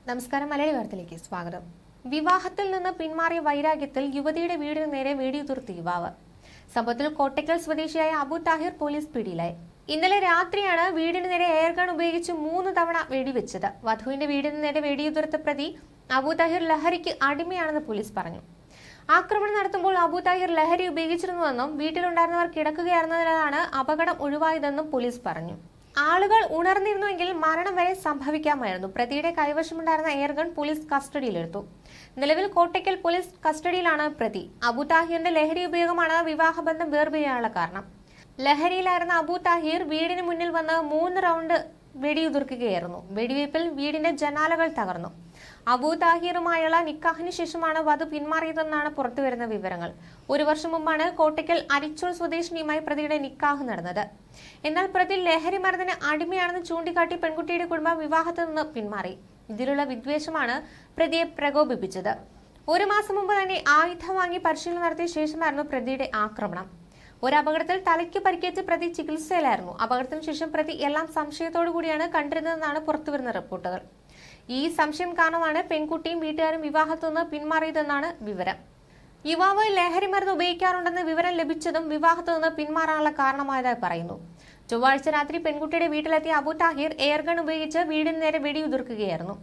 നമസ്കാരം. മലയാളി വാർത്തയിലേക്ക് സ്വാഗതം. വിവാഹത്തിൽ നിന്ന് പിന്മാറിയ വൈരാഗ്യത്തിൽ യുവതിയുടെ വീടിന് നേരെ വെടിയുതിർത്തി യുവാവ്. സംഭവത്തിൽ കോട്ടയ്ക്കൽ സ്വദേശിയായ അബു താഹിർ പോലീസ് പിടിയിലായി. ഇന്നലെ രാത്രിയാണ് വീടിന് നേരെ എയർഗൺ ഉപയോഗിച്ച് 3 തവണ വെടിവെച്ചത്. വധുവിന്റെ വീടിന് നേരെ വെടിയുതിർത്ത പ്രതി അബു താഹിർ ലഹരിക്ക് അടിമയാണെന്ന് പോലീസ് പറഞ്ഞു. ആക്രമണം നടത്തുമ്പോൾ അബു താഹിർ ലഹരി ഉപയോഗിച്ചിരുന്നുവെന്നും വീട്ടിലുണ്ടായിരുന്നവർ കിടക്കുകയായിരുന്നതിനാലാണ് അപകടം ഒഴിവായതെന്നും പോലീസ് പറഞ്ഞു. ആളുകൾ ഉണർന്നിരുന്നുവെങ്കിൽ മരണം വരെ സംഭവിക്കാമായിരുന്നു. പ്രതിയുടെ കൈവശമുണ്ടായിരുന്ന എയർഗൺ പോലീസ് കസ്റ്റഡിയിലെടുത്തു. നിലവിൽ കോട്ടയ്ക്കൽ പോലീസ് കസ്റ്റഡിയിലാണ് പ്രതി. അബു താഹിറിന്റെ ലഹരി ഉപയോഗമാണ് വിവാഹബന്ധം വേർപിരിയാനുള്ള കാരണം. ലഹരിയിലായിരുന്ന അബു താഹിർ വീടിന് മുന്നിൽ വന്ന് 3 റൗണ്ട് വെടിയുതിർക്കുകയായിരുന്നു. വെടിവയ്പിൽ വീടിന്റെ ജനാലകൾ തകർന്നു. അബു താഹിറുമായുള്ള നിക്കാഹിന് ശേഷമാണ് വധു പിന്മാറിയതെന്നാണ് പുറത്തുവരുന്ന വിവരങ്ങൾ. 1 വർഷം മുമ്പാണ് കോട്ടയ്ക്കൽ അരിച്ചോൾ സ്വദേശിനിയുമായി പ്രതിയുടെ നിക്കാഹ് നടന്നത്. എന്നാൽ പ്രതി ലഹരി മരുന്നിന് അടിമയാണെന്ന് ചൂണ്ടിക്കാട്ടി പെൺകുട്ടിയുടെ കുടുംബം വിവാഹത്തിൽ നിന്ന് പിന്മാറി. ഇതിലുള്ള വിദ്വേഷമാണ് പ്രതിയെ പ്രകോപിപ്പിച്ചത്. 1 മാസം മുമ്പ് തന്നെ ആയുധം വാങ്ങി പരിശീലനം നടത്തിയ ശേഷമായിരുന്നു പ്രതിയുടെ ആക്രമണം. ഒരു അപകടത്തിൽ തലയ്ക്ക് പരിക്കേറ്റ് പ്രതി ചികിത്സയിലായിരുന്നു. അപകടത്തിന് ശേഷം പ്രതി എല്ലാം സംശയത്തോടു കൂടിയാണ് കണ്ടിരുന്നതെന്നാണ് പുറത്തുവരുന്ന റിപ്പോർട്ടുകൾ. ഈ സംശയം കാരണമാണ് പെൺകുട്ടിയും വീട്ടുകാരും വിവാഹത്തിൽ നിന്ന് പിന്മാറിയതെന്നാണ് വിവരം. യുവാവ് ലഹരി മരുന്ന് ഉപയോഗിക്കാറുണ്ടെന്ന് വിവരം ലഭിച്ചതും വിവാഹത്തിൽ നിന്ന് പിന്മാറാനുള്ള കാരണമായതായി പറയുന്നു. ചൊവ്വാഴ്ച രാത്രി പെൺകുട്ടിയുടെ വീട്ടിലെത്തിയ അബു താഹിർ എയർഗൺ ഉപയോഗിച്ച് വീടിന് നേരെ വെടിയുതിർക്കുകയായിരുന്നു.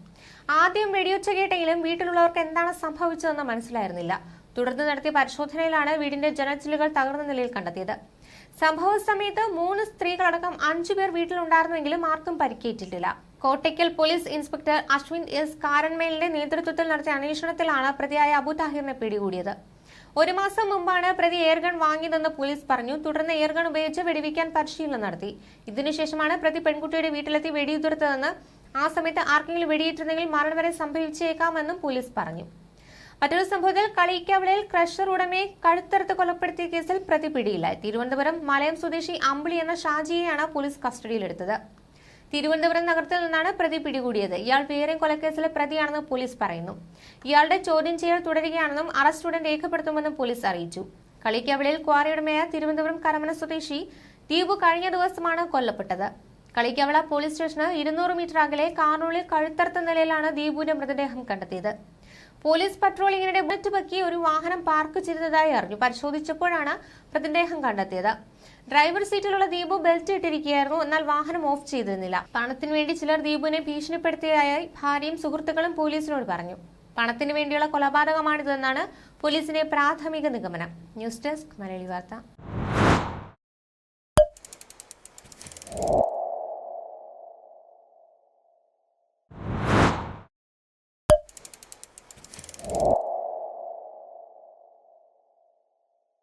ആദ്യം വെടിയൊച്ച കേട്ടെങ്കിലും വീട്ടിലുള്ളവർക്ക് എന്താണ് സംഭവിച്ചതെന്ന് മനസ്സിലായിരുന്നില്ല. തുടർന്ന് നടത്തിയ പരിശോധനയിലാണ് വീടിന്റെ ജനച്ചില്ലുകൾ തകർന്ന നിലയിൽ കണ്ടെത്തിയത്. സംഭവ സമയത്ത് 3 സ്ത്രീകളടക്കം 5 പേർ വീട്ടിലുണ്ടായിരുന്നുവെങ്കിലും ആർക്കും പരിക്കേറ്റിട്ടില്ല. Kottakkal police inspector Ashwin S കാരൻമേലിന്റെ നേതൃത്വത്തിൽ നടത്തിയ അന്വേഷണത്തിലാണ് പ്രതിയായ അബു താഹിറിനെ പിടികൂടിയത്. 1 മാസം മുമ്പാണ് പ്രതി എയർഗൺ വാങ്ങിയതെന്ന് പോലീസ് പറഞ്ഞു. തുടർന്ന് എയർഗൺ ഉപയോഗിച്ച് വെടിവെക്കാൻ പരിശീലനം നടത്തി. ഇതിനുശേഷമാണ് പ്രതി പെൺകുട്ടിയുടെ വീട്ടിലെത്തി വെടിയുതിർത്തതെന്ന്. ആ സമയത്ത് ആർക്കെങ്കിലും വെടിയേറ്റിരുന്നെങ്കിൽ മരണം വരെ സംഭവിച്ചേക്കാമെന്നും പോലീസ് പറഞ്ഞു. മറ്റൊരു സംഭവത്തിൽ കളിക്കവളയിൽ ക്രഷർ ഉടമയെ കഴുത്തറുത്ത് കൊലപ്പെടുത്തിയ കേസിൽ പ്രതി പിടിയിലായി. തിരുവനന്തപുരം മലയം സ്വദേശി അമ്പിളി എന്ന ഷാജിയെയാണ് പോലീസ് കസ്റ്റഡിയിലെടുത്തത്. തിരുവനന്തപുരം നഗരത്തിൽ നിന്നാണ് പ്രതി പിടികൂടിയത്. ഇയാൾ വേറെ കൊലക്കേസിലെ പ്രതിയാണെന്ന് പോലീസ് പറയുന്നു. ഇയാളുടെ ചോദ്യം ചെയ്യൽ തുടരുകയാണെന്നും അറസ്റ്റ് ഉടൻ രേഖപ്പെടുത്തുമെന്നും പോലീസ് അറിയിച്ചു. കളിക്കവളയിൽ ക്വാറി ഉടമയായ തിരുവനന്തപുരം കരമന സ്വദേശി ദീപു കഴിഞ്ഞ ദിവസമാണ് കൊല്ലപ്പെട്ടത്. കളിക്കവള പോലീസ് സ്റ്റേഷന് 200 മീറ്റർ അകലെ കാറിനുള്ളിൽ കഴുത്തറുത്ത നിലയിലാണ് ദീപുവിന്റെ മൃതദേഹം കണ്ടെത്തിയത്. പോലീസ് പട്രോളിങ്ങിനിടെ ബുള്ളറ്റ് പൊക്കി ഒരു വാഹനം പാർക്ക് ചെയ്തതായി അറിഞ്ഞു. പരിശോധിച്ചപ്പോഴാണ് മൃതദേഹം കണ്ടെത്തിയത്. ഡ്രൈവർ സീറ്റിലുള്ള ദീപു ബെൽറ്റ് ഇട്ടിരിക്കുകയായിരുന്നു. എന്നാൽ വാഹനം ഓഫ് ചെയ്തിരുന്നില്ല. പണത്തിനു വേണ്ടി ചിലർ ദീപുവിനെ ഭീഷണിപ്പെടുത്തിയതായി ഭാര്യയും സുഹൃത്തുക്കളും പോലീസിനോട് പറഞ്ഞു. പണത്തിനു വേണ്ടിയുള്ള കൊലപാതകമാണിതെന്നാണ് പോലീസിന്റെ പ്രാഥമിക നിഗമനം. ന്യൂസ് ഡെസ്ക് മലയാളി വാർത്ത.